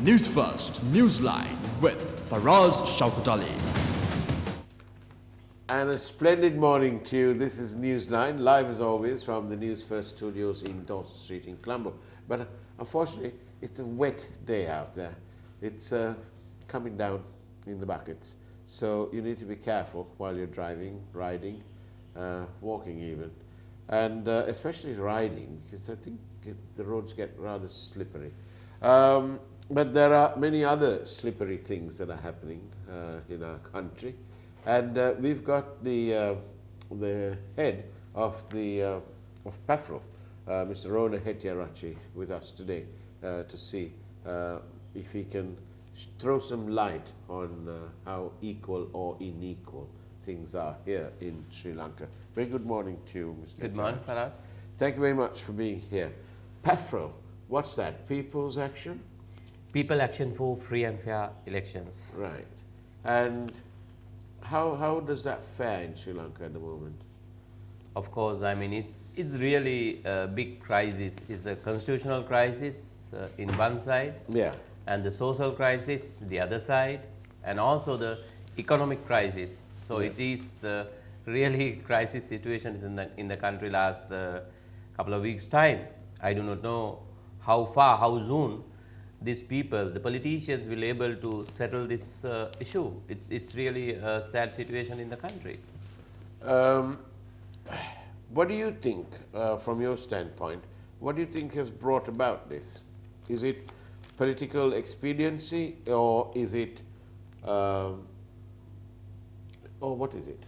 News First, Newsline with Faraz Shauketaly. And a splendid morning to you. This is Newsline, live as always from the Newsfirst studios in Dawson Street in Colombo. But unfortunately, it's a wet day out there. It's coming down in the buckets. So you need to be careful while you're driving, riding, walking even. And especially riding, because I think the roads get rather slippery. But there are many other slippery things that are happening in our country. And we've got the head of PAFRO, Mr. Hettiarachchi, with us today to see if he can throw some light on how equal or unequal things are here in Sri Lanka. Very good morning to you, Mr. Good morning, Faraz. Thank you very much for being here. PAFRO, what's that? People's Action? People Action for Free and Fair Elections. Right. And how does that fare in Sri Lanka at the moment? Of course, I mean, it's really a big crisis. It's a constitutional crisis in one side, Yeah. and the social crisis the other side, and also the economic crisis. So Yeah. it is really crisis situations in the country last couple of weeks' time. I do not know how far, how soon these people, the politicians, will able to settle this issue. It's really a sad situation in the country. What do you think, from your standpoint, what do you think has brought about this? Is it political expediency, or is it, or what is it?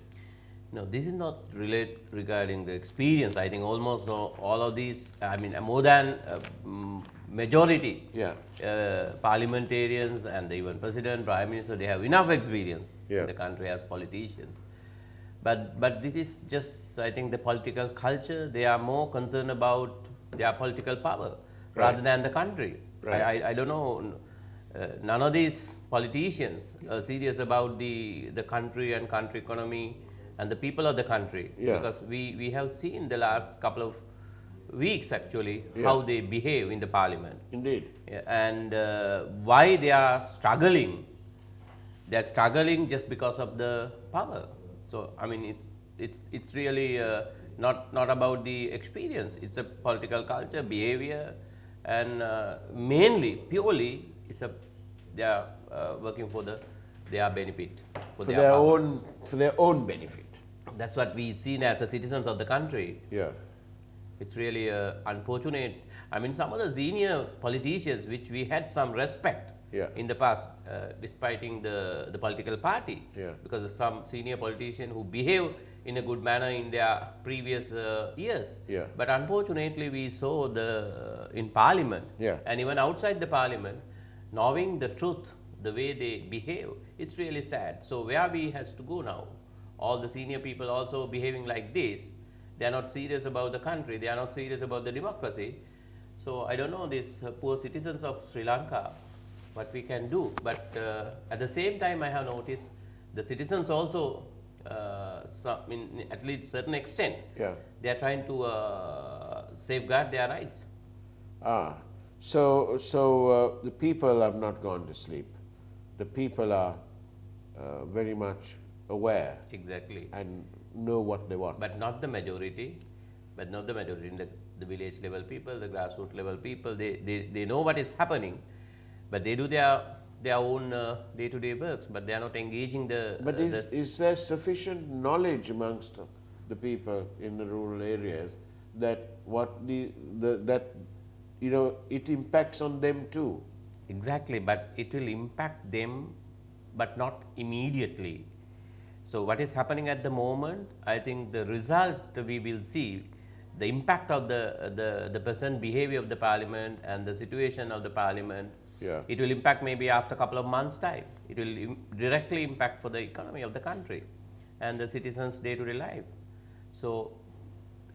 No, this is not regarding the experience. I think almost all of these, I mean, more than majority Yeah. parliamentarians and even president, prime minister, they have enough experience Yeah. in the country as politicians. But this is just, I think, the political culture. They are more concerned about their political power rather than the country. Right. I don't know. None of these politicians are serious about the country and country economy and the people of the country. Yeah. Because we have seen the last couple of weeks actually Yeah. how they behave in the parliament. Indeed. Yeah, and why they are struggling. They are struggling just because of the power. So I mean, it's really not about the experience. It's a political culture, behavior, and mainly, purely, they are working for their benefit, for their power. For their own benefit. That's what we seen as a citizens of the country. Yeah. It's really unfortunate. I mean, some of the senior politicians, which we had some respect Yeah. in the past, despite the political party, Yeah. because of some senior politicians who behave in a good manner in their previous years. Yeah. But unfortunately, we saw in parliament, Yeah. and even outside the parliament, knowing the truth, the way they behave, it's really sad. So where we has to go now? All the senior people also behaving like this. They are not serious about the country. They are not serious about the democracy. So I don't know these poor citizens of Sri Lanka, what we can do. But at the same time, I have noticed the citizens also, in at least certain extent, Yeah. they are trying to safeguard their rights. So the people have not gone to sleep. The people are very much aware Exactly. and know what they want. But not the majority. But not the majority. In the village level people, the grassroots level people, they know what is happening, but they do their own day-to-day works, but they are not engaging the. But is there sufficient knowledge amongst the people in the rural areas that it impacts on them too? Exactly, but it will impact them, but not immediately. So what is happening at the moment, I think the result we will see, the impact of the present behavior of the parliament and the situation of the parliament, Yeah. it will impact maybe after a couple of months' time. It will directly impact for the economy of the country and the citizens' day-to-day life. So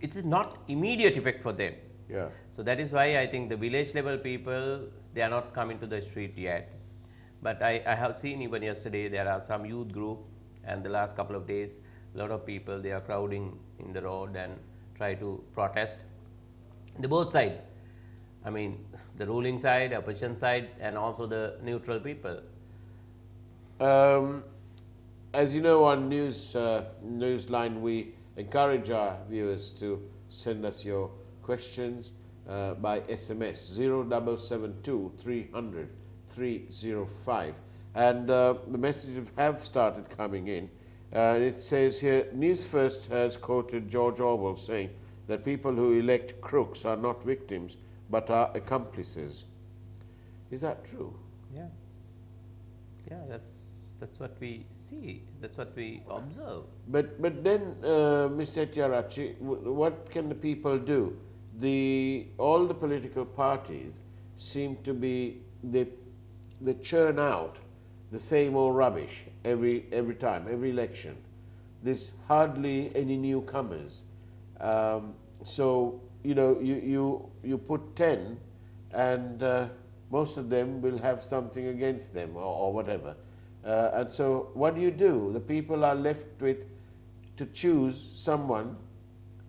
it is not immediate effect for them. Yeah. So that is why I think the village level people, they are not coming to the street yet. But I have seen even yesterday there are some youth group, and the last couple of days a lot of people, they are crowding in the road and try to protest the both sides. I mean, the ruling side, opposition side, and also the neutral people. As you know, on Newsline, we encourage our viewers to send us your questions by SMS 0772 300 305, and the messages have started coming in. It says here, Newsfirst has quoted George Orwell saying that people who elect crooks are not victims but are accomplices. Is that true? Yeah, yeah, that's what we see. That's what we observe. But then, Mr. Hettiarachchi, what can the people do? All the political parties seem to be they churn out the same old rubbish every time, every election. There's hardly any newcomers. So you know, you put 10, and most of them will have something against them or whatever. And so what do? The people are left with to choose someone,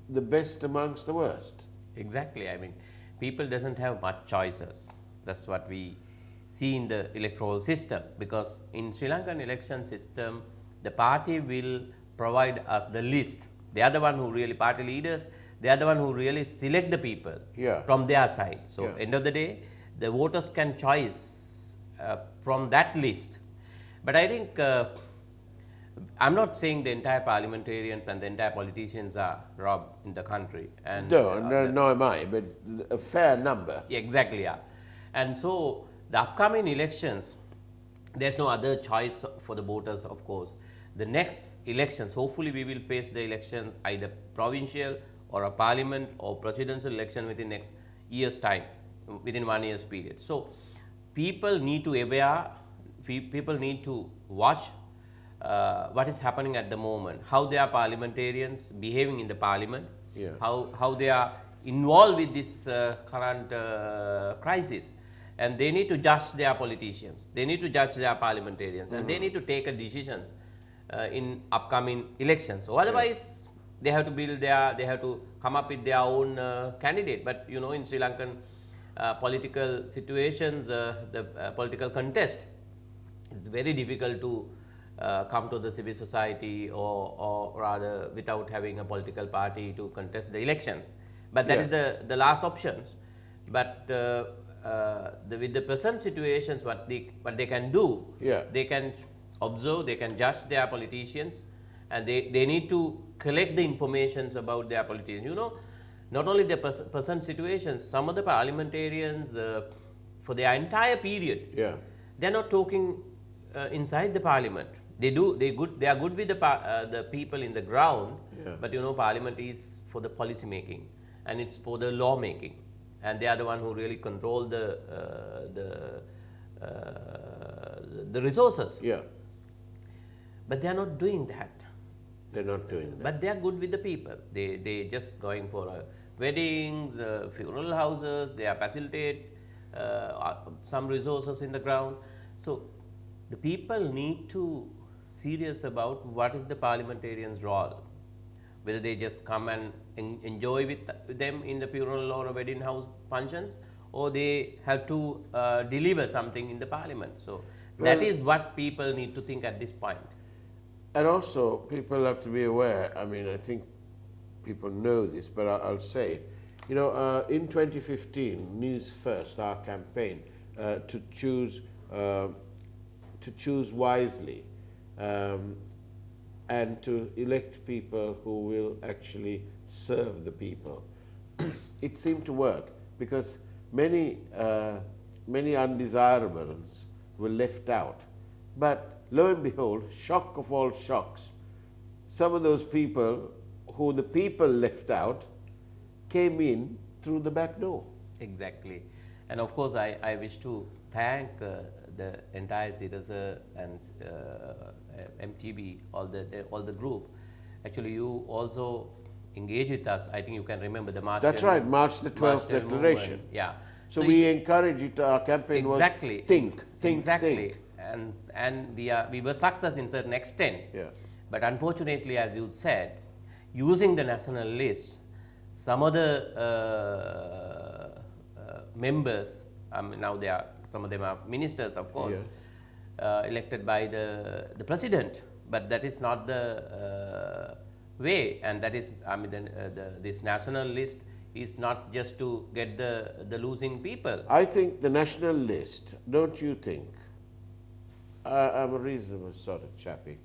the best amongst the worst. Exactly. I mean, people doesn't have much choices. That's what we see in the electoral system, because in Sri Lankan election system, the party will provide us the list. They are the one who really, party leaders, they are the one who really select the people from their side. So end of the day, the voters can choose from that list. But I think I'm not saying the entire parliamentarians and the entire politicians are robbed in the country. And no, am I, but a fair number. Exactly, yeah. And so the upcoming elections, there's no other choice for the voters, of course. The next elections, hopefully we will face the elections, either provincial or a parliament or presidential election within next year's time, within 1 year's period. So people need to aware, people need to watch what is happening at the moment, how they are parliamentarians behaving in the parliament, how they are involved with this current crisis, and they need to judge their politicians, they need to judge their parliamentarians, and they need to take decisions in upcoming elections. So otherwise, they have to build they have to come up with their own candidate. But you know, in Sri Lankan political situations, the political contest, it's very difficult to come to the civil society or rather without having a political party to contest the elections. But that is the last options. But with the present situations, what they can do, they can observe, they can judge their politicians, and they need to collect the informations about their politicians. You know, not only the present situations, some of the parliamentarians for their entire period, they are not talking inside the parliament. They are good with the people in the ground, but you know, parliament is for the policy making and it's for the law making, and they are the one who really control the resources. But they are not doing that. They're not doing that. But they are good with the people. They just going for weddings, funeral houses. They are facilitate some resources in the ground. So the people need to serious about what is the parliamentarians' role. Whether they just come and enjoy with them in the funeral or a wedding house functions, or they have to deliver something in the parliament. So that is what people need to think at this point. And also, people have to be aware, I mean, I think people know this, but I'll say it. You know, in 2015, Newsfirst, our campaign to choose wisely and to elect people who will actually serve the people, it seemed to work, because many undesirables were left out. But lo and behold, shock of all shocks, some of those people who the people left out came in through the back door. Exactly. And of course, I wish to thank the entire CIRASA and MTB, all the group. Actually, you also engage with us. I think you can remember the March. That's right, March the 12th declaration. Movement. Yeah. So we encourage it. Our campaign was think. And we were success in certain extent. Yeah. But unfortunately, as you said, using the national list, some of the members, now they are, some of them are ministers, of course, elected by the president, but that is not the way, and that is, this national list is not just to get the losing people. I think the national list, don't you think? I'm a reasonable sort of chappy,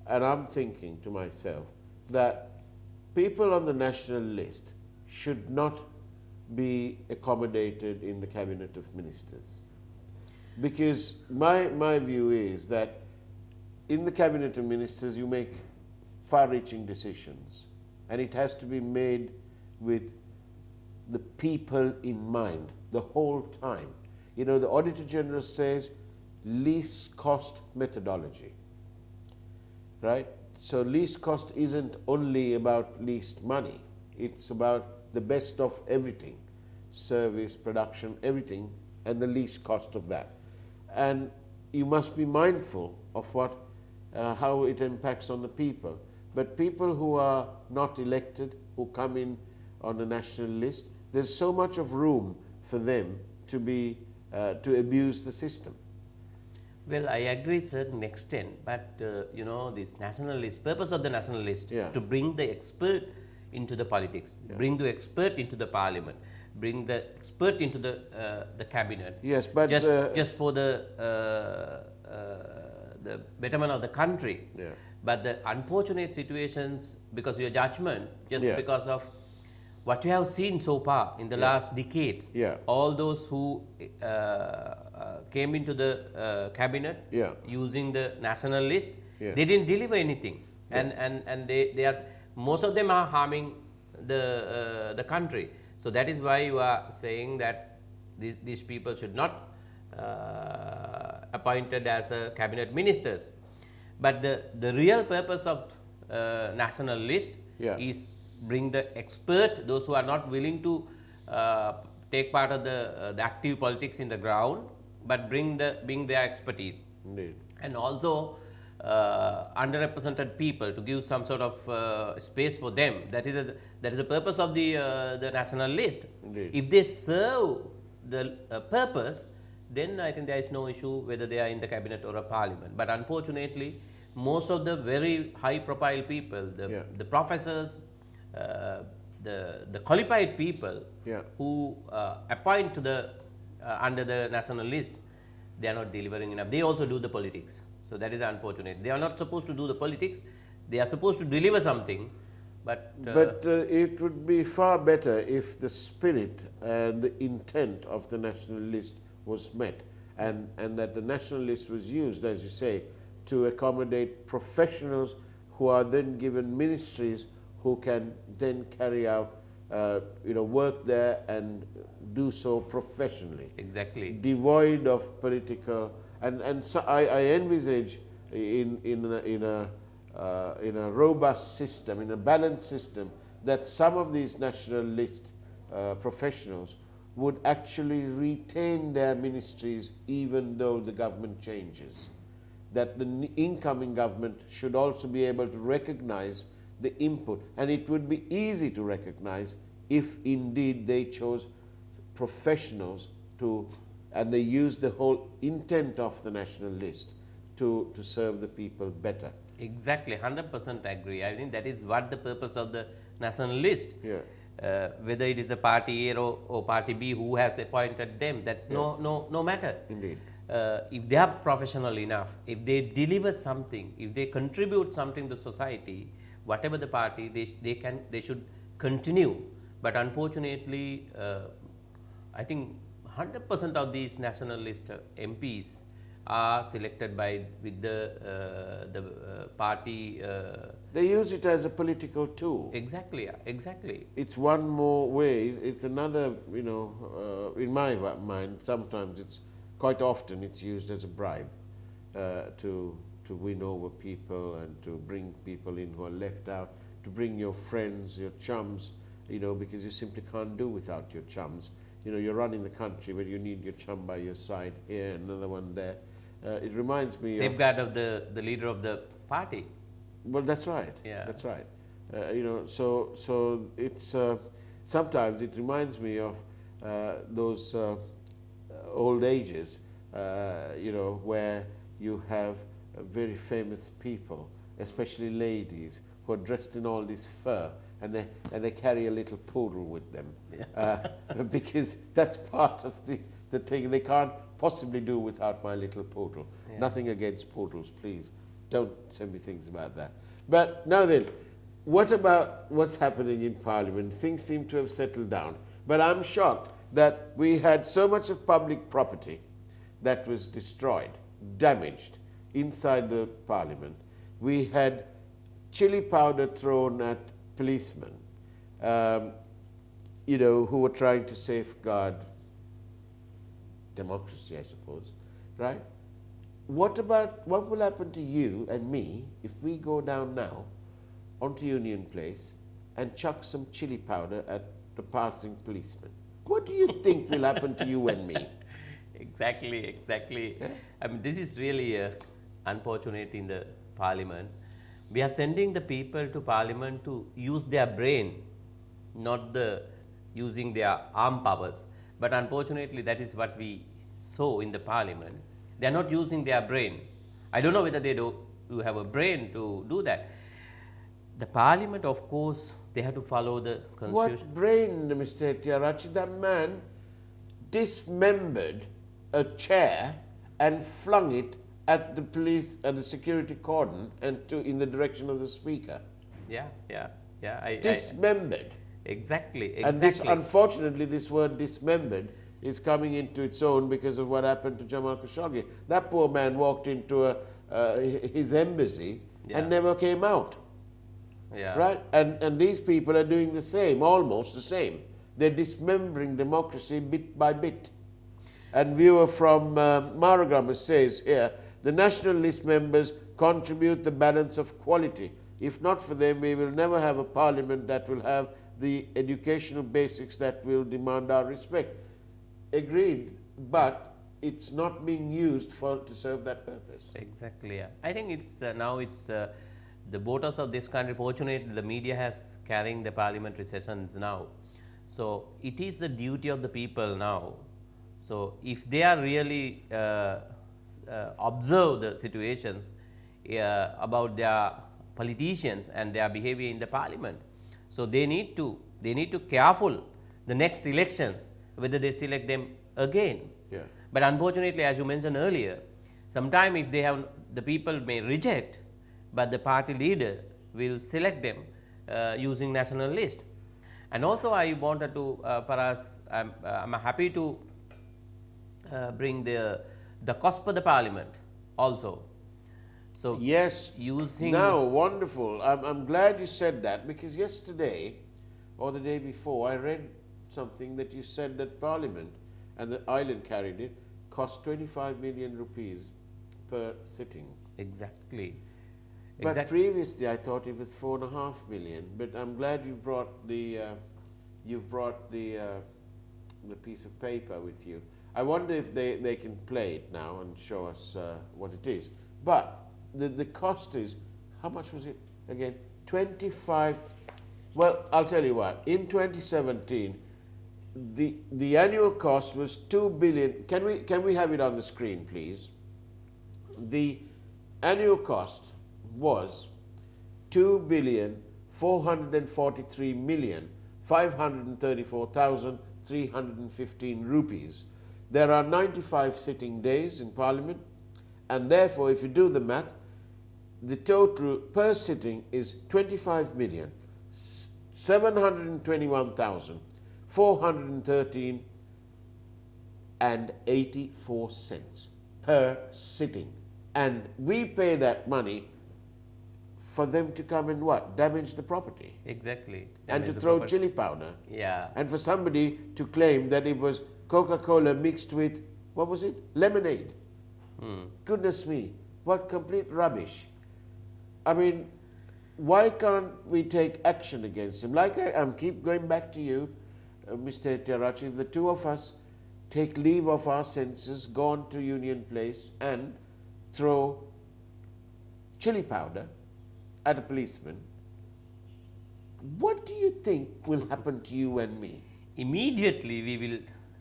and I'm thinking to myself that people on the national list should not be accommodated in the cabinet of ministers. Because my view is that in the cabinet of ministers you make far-reaching decisions, and it has to be made with the people in mind the whole time. You know, the Auditor General says least cost methodology, right? So least cost isn't only about least money, it's about the best of everything, service, production, everything, and the least cost of that. And you must be mindful of how it impacts on the people. But people who are not elected, who come in on the national list, there's so much of room for them to be to abuse the system. Well, I agree to a certain extent, but you know, this national list, purpose of the national list, to bring the expert into the politics, bring the expert into the parliament, bring the expert into the cabinet. Yes, but just for the betterment of the country. Yeah. But the unfortunate situations, because of your judgment, just because of what you have seen so far in the last decades, all those who came into the cabinet using the national list, they didn't deliver anything, and they are, most of them are harming the country. So that is why you are saying that these people should not appointed as cabinet ministers. But the real purpose of national list is bring the expert, those who are not willing to take part of the active politics in the ground, but bring their expertise. Indeed. And also underrepresented people, to give some sort of space for them. That is the purpose of the national list. Indeed. If they serve the purpose, then I think there is no issue whether they are in the cabinet or a parliament. But unfortunately, most of the very high profile people, the professors, the qualified people who appoint to the under the national list, they are not delivering enough. They also do the politics. So that is unfortunate. They are not supposed to do the politics. They are supposed to deliver something. But it would be far better if the spirit and the intent of the national list was met, and that the national list was used, as you say, to accommodate professionals who are then given ministries who can then carry out work there and do so professionally. Exactly. Devoid of political, and so I envisage in a robust system, in a balanced system, that some of these national list professionals would actually retain their ministries even though the government changes. That the incoming government should also be able to recognize the input, and it would be easy to recognize if indeed they chose professionals and they used the whole intent of the national list to serve the people better. Exactly, 100% agree. I think that is what the purpose of the national list. Whether it is a party A or party B who has appointed them, that no matter. Indeed. If they are professional enough, if they deliver something, if they contribute something to society, whatever the party, they should continue. But unfortunately, I think 100% of these national list MPs are selected with the party. They use it as a political tool. Exactly, exactly. It's one more way. It's another, in my mind, sometimes quite often it's used as a bribe to win over people and to bring people in who are left out, to bring your friends, your chums, because you simply can't do without your chums. You're running the country, but you need your chum by your side here, another one there. It reminds me safeguard of the leader of the party. Well, that's right. Yeah. That's right. So it's sometimes it reminds me of those old ages, you know, where you have very famous people, especially ladies, who are dressed in all this fur, and they carry a little poodle with them, because that's part of the thing. They can't possibly do without my little poodle. Yeah. Nothing against poodles, please. Don't send me things about that. But now then, what about what's happening in Parliament? Things seem to have settled down. But I'm shocked that we had so much of public property that was destroyed, damaged inside the Parliament. We had chili powder thrown at policemen, you know, who were trying to safeguard democracy, I suppose, right? What will happen to you and me if we go down now onto Union Place and chuck some chili powder at the passing policeman? What do you think will happen to you and me? Exactly. Yeah? I mean, this is really unfortunate in the Parliament. We are sending the people to Parliament to use their brain, not using their arm powers. But unfortunately, that is what we saw in the Parliament. They are not using their brain. I don't know whether they do have a brain to do that. The Parliament, of course, they have to follow the Constitution. What brain, Mr. Hettiarachchi? That man dismembered a chair and flung it at the police, at the security cordon, and in the direction of the Speaker. Yeah. Dismembered. Exactly. And this, unfortunately, this word dismembered is coming into its own because of what happened to Jamal Khashoggi. That poor man walked into his embassy and never came out. Yeah. Right? And these people are doing the same, almost the same. They're dismembering democracy bit by bit. And viewer from Maragama says here, the National List members contribute the balance of quality. If not for them, we will never have a parliament that will have the educational basics that will demand our respect. Agreed, but it's not being used to serve that purpose. Exactly. Yeah. I think it's now it's the voters of this country. Fortunately, the media has carrying the parliamentary sessions now. So it is the duty of the people now. So if they are really observe the situations about their politicians and their behavior in the parliament, so they need to careful the next elections whether they select them again. Yeah. But unfortunately, as you mentioned earlier, sometime if they have, the people may reject, but the party leader will select them using national list. And also I wanted to, Faraz, I'm happy to bring the cost for the parliament also. So yes, using now wonderful. I'm glad you said that, because yesterday or the day before I read something that you said that Parliament, and the island carried it, cost 25 million rupees per sitting. Exactly. But previously I thought it was 4.5 million. But I'm glad you brought the piece of paper with you. I wonder if they can play it now and show us what it is. But the cost is, how much was it again? 25. Well, I'll tell you what. In 2017. The annual cost was 2 billion. Can we have it on the screen, please? The annual cost was 2,443,534,315 rupees. There are 95 sitting days in Parliament, and therefore, if you do the math, the total per sitting is 25,721,413.84 per sitting. And we pay that money for them to come and what? Damage the property. Exactly. And to throw chili powder. Yeah. And for somebody to claim that it was Coca-Cola mixed with, what was it? Lemonade. Goodness me, what complete rubbish. I mean, why can't we take action against him? Like I'm keep going back to you, Mr. Hettiarachchi, if the two of us take leave of our senses, go on to Union Place and throw chili powder at a policeman, what do you think will happen to you and me? immediately we will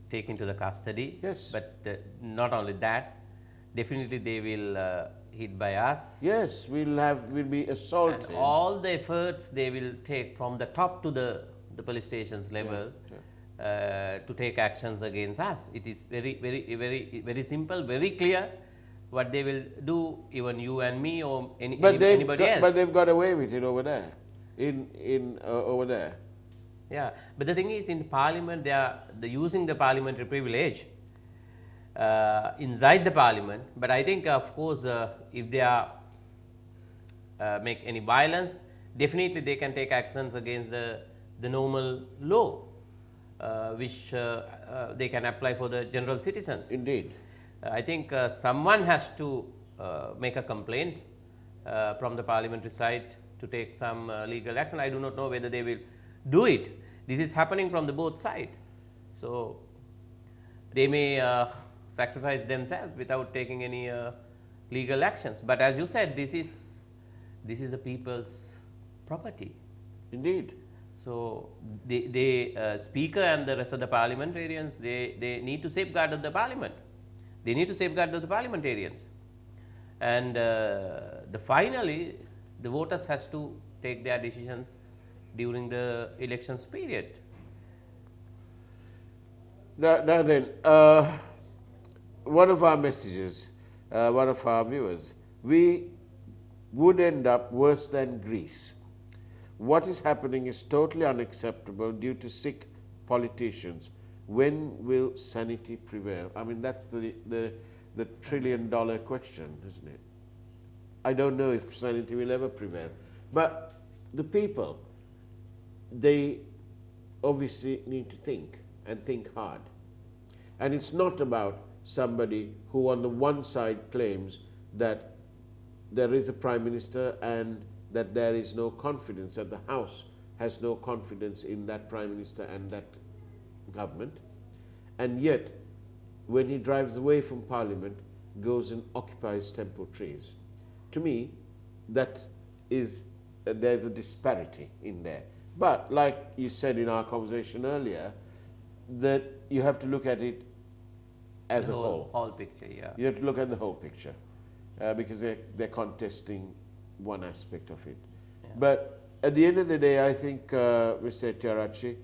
take into the custody. Yes. But not only that, definitely they will hit by us. Yes, we'll be assaulted. And all the efforts they will take from the top to the police stations level to take actions against us. It is very simple, very clear what they will do, even you and me or anybody else. But they've got away with it over there, over there. Yeah, but the thing is, in Parliament, they are using the parliamentary privilege inside the Parliament. But I think, of course, if they are make any violence, definitely they can take actions against the normal law, which they can apply for the general citizens. Indeed. I think someone has to make a complaint from the parliamentary side to take some legal action. I do not know whether they will do it. This is happening from the both sides. So they may sacrifice themselves without taking any legal actions. But as you said, this is the people's property. Indeed. So the speaker and the rest of the parliamentarians, they need to safeguard the parliament. They need to safeguard the parliamentarians. And finally, the voters has to take their decisions during the elections period. Now then, one of our messages, one of our viewers, we would end up worse than Greece. What is happening is totally unacceptable due to sick politicians. When will sanity prevail? I mean, that's the $1 trillion question, isn't it? I don't know if sanity will ever prevail. But the people, they obviously need to think and think hard. And it's not about somebody who on the one side claims that there is a prime minister and that there is no confidence, that the House has no confidence in that prime minister and that government, and yet when he drives away from Parliament, goes and occupies temple trees. To me, that is, there's a disparity in there. But like you said in our conversation earlier, that you have to look at it as a whole. Whole picture, yeah. You have to look at the whole picture because they're contesting one aspect of it. Yeah. But at the end of the day, I think, Mr. Hettiarachchi,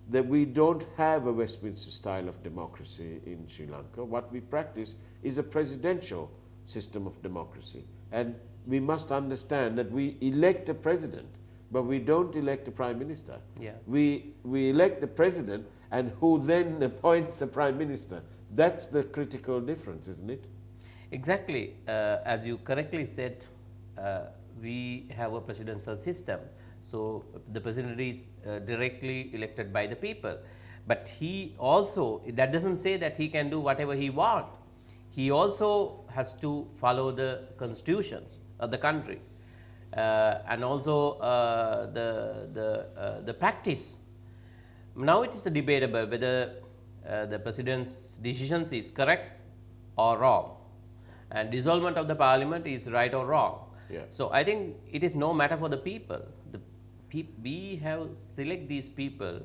that we don't have a Westminster style of democracy in Sri Lanka. What we practice is a presidential system of democracy. And we must understand that we elect a president, but we don't elect a prime minister. Yeah. We elect the president and who then appoints the prime minister. That's the critical difference, isn't it? Exactly. As you correctly said, we have a presidential system. So the president is directly elected by the people. But he also, that doesn't say that he can do whatever he wants. He also has to follow the constitutions of the country and also the practice. Now it is debatable whether the president's decisions is correct or wrong, and dissolvement of the parliament is right or wrong. Yeah. So I think it is no matter for the people. We have select these people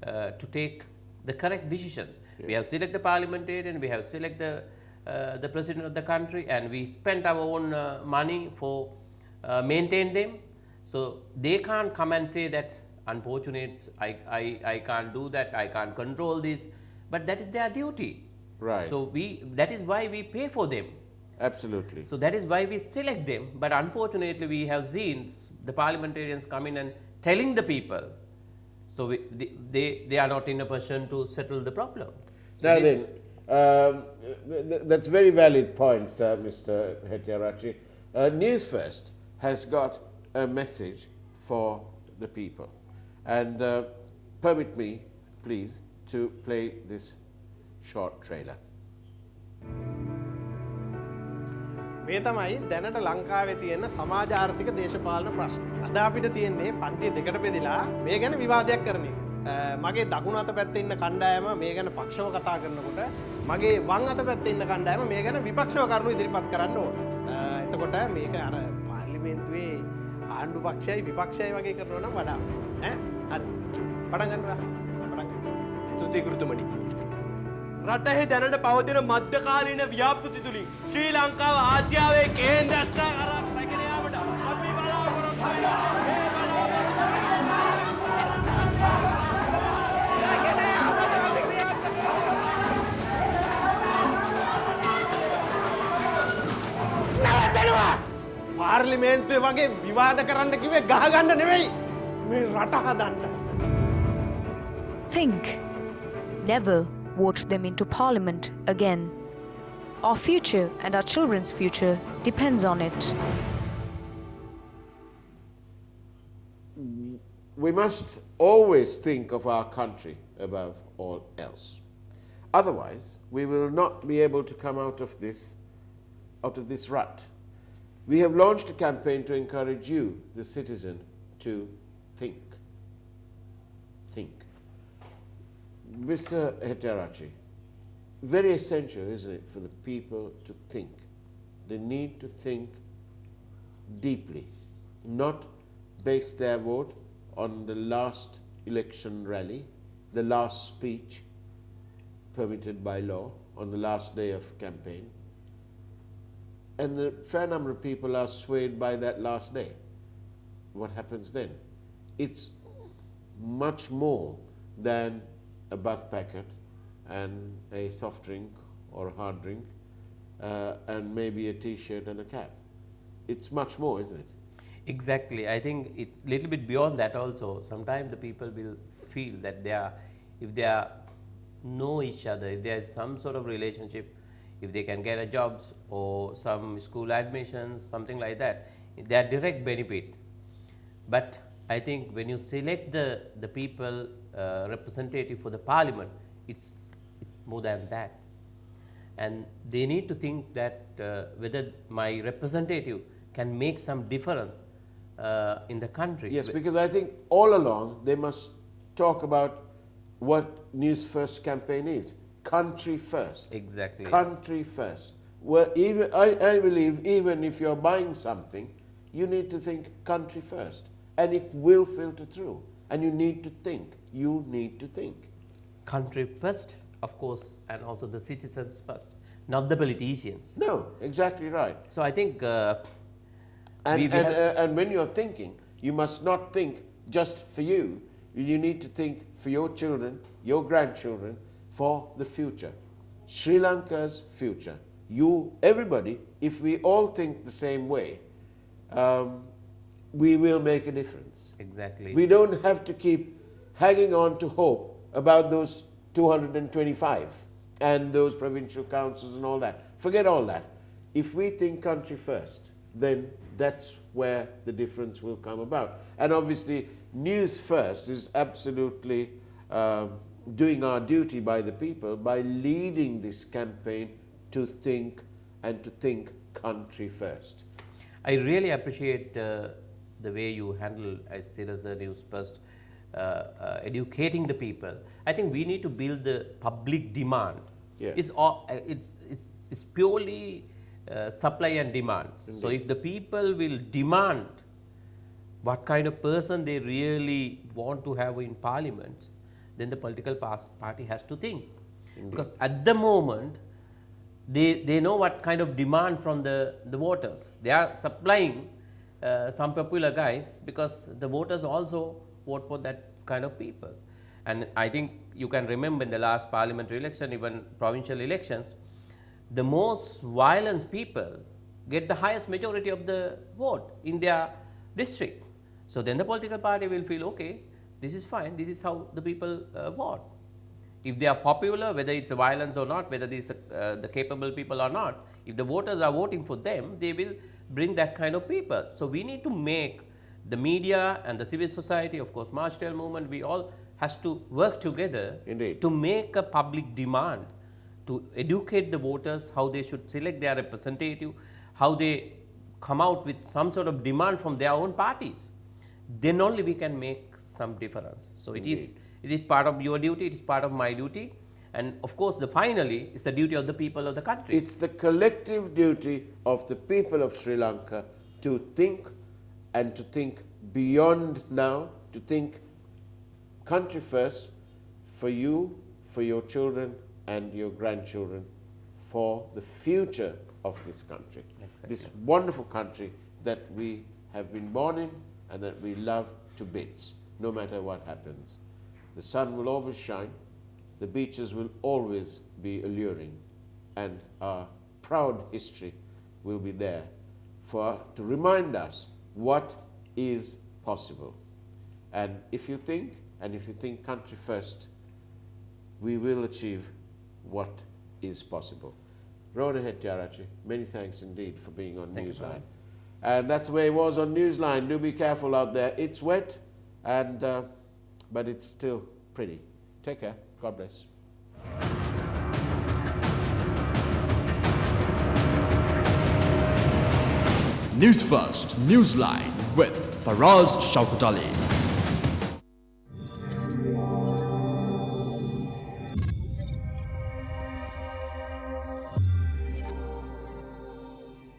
to take the correct decisions. Yeah. We have select the parliamentarian, we have select the president of the country, and we spent our own money for maintain them. So they can't come and say that unfortunate, I can't do that, I can't control this, but that is their duty. Right. So that is why we pay for them. Absolutely. So that is why we select them. But unfortunately, we have seen the parliamentarians come in and telling the people. So they are not in a position to settle the problem. Now then, that's very valid point, Mr. Hettiarachchi. News First has got a message for the people. And permit me, please, to play this short trailer. මේ තමයි දැනට ලංකාවේ තියෙන සමාජ ආර්ථික දේශපාලන ප්‍රශ්න. අද අපිට තියෙන්නේ පන්ති දෙකට බෙදලා මේ ගැන විවාදයක් කරන එක. මගේ දකුණු අත පැත්තේ ඉන්න කණ්ඩායම මේ ගැන පක්ෂව කතා කරනකොට මගේ වම් අත පැත්තේ ඉන්න කණ්ඩායම මේ ගැන විපක්ෂව කරුණු ඉදිරිපත් කරන්න ඕන. එතකොට මේක අර පාර්ලිමේන්තුවේ ආණ්ඩු පක්ෂයයි විපක්ෂයයි වගේ කරනවා නම් වඩා ඈ හරි. පටන් ගන්නවා. පටන් ගන්න. විකෘතුමනි. රටෙහි දැනට පවතින මධ්‍යකාලීන ව්‍යාපෘති තුලින් ශ්‍රී ලංකාව ආසියාවේ කේන්ද්‍රස්ථාන කරා රැගෙන යාමට අපි බලාපොරොත්තු වෙනවා. පාර්ලිමේන්තුවේ වගේ විවාද කරන්න කිව්වේ ගහගන්න නෙවෙයි මේ රට හදන්න. Think. Never vote them into parliament again. Our future and our children's future depends on it. We must always think of our country above all else. Otherwise, we will not be able to come out of this rut. We have launched a campaign to encourage you, the citizen, to think. Think. Mr. Hettiarachchi, very essential, isn't it, for the people to think. They need to think deeply, not base their vote on the last election rally, the last speech permitted by law on the last day of campaign. And a fair number of people are swayed by that last day. What happens then? It's much more than a bath packet and a soft drink or a hard drink and maybe a t-shirt and a cap. It's much more, isn't it? Exactly. I think it's a little bit beyond that also. Sometimes the people will feel that if they know each other, if there is some sort of relationship, if they can get a jobs or some school admissions, something like that, they are direct benefit. But I think when you select the people representative for the parliament, it's more than that. And they need to think that whether my representative can make some difference in the country. Yes, because I think all along they must talk about what News First campaign is. Country first. Exactly. Country first. Well, even I believe even if you're buying something, you need to think country first, and it will filter through. And you need to think. You need to think. Country first, of course, and also the citizens first, not the politicians. No, exactly right. So I think. And when you're thinking, you must not think just for you. You need to think for your children, your grandchildren, for the future. Sri Lanka's future. Everybody, if we all think the same way, we will make a difference. Exactly. We don't have to keep hanging on to hope about those 225 and those provincial councils and all that. Forget all that. If we think country first, then that's where the difference will come about. And obviously, News First is absolutely doing our duty by the people by leading this campaign to think and to think country first. I really appreciate the way you handle, as said as the News First, educating the people. I think we need to build the public demand. Yeah. It's purely supply and demand. Indeed. So if the people will demand what kind of person they really want to have in parliament, then the political party has to think. Indeed. Because at the moment, they know what kind of demand from the voters. They are supplying some popular guys because the voters also vote for that kind of people. And I think you can remember in the last parliamentary election, even provincial elections, the most violent people get the highest majority of the vote in their district. So then the political party will feel, okay, this is fine, this is how the people vote. If they are popular, whether it's violence or not, whether these the capable people or not, if the voters are voting for them, they will bring that kind of people. So we need to make the media and the civil society, of course, March 12 movement, we all has to work together. Indeed. To make a public demand, to educate the voters how they should select their representative, how they come out with some sort of demand from their own parties. Then only we can make some difference. So it is part of your duty, it is part of my duty, and of course finally it's the duty of the people of the country. It's the collective duty of the people of Sri Lanka to think and to think beyond now, to think country first, for you, for your children and your grandchildren, for the future of this country. Exactly. This wonderful country that we have been born in and that we love to bits, no matter what happens. The sun will always shine, the beaches will always be alluring, and our proud history will be there to remind us what is possible. And if you think country first, we will achieve what is possible. Rohana Hettiarachchi, many thanks indeed for being on Thank you, Newsline. Faraz. And that's the way it was on Newsline. Do be careful out there. It's wet, and but it's still pretty. Take care. God bless. News First, Newsline with Faraz Shauketaly.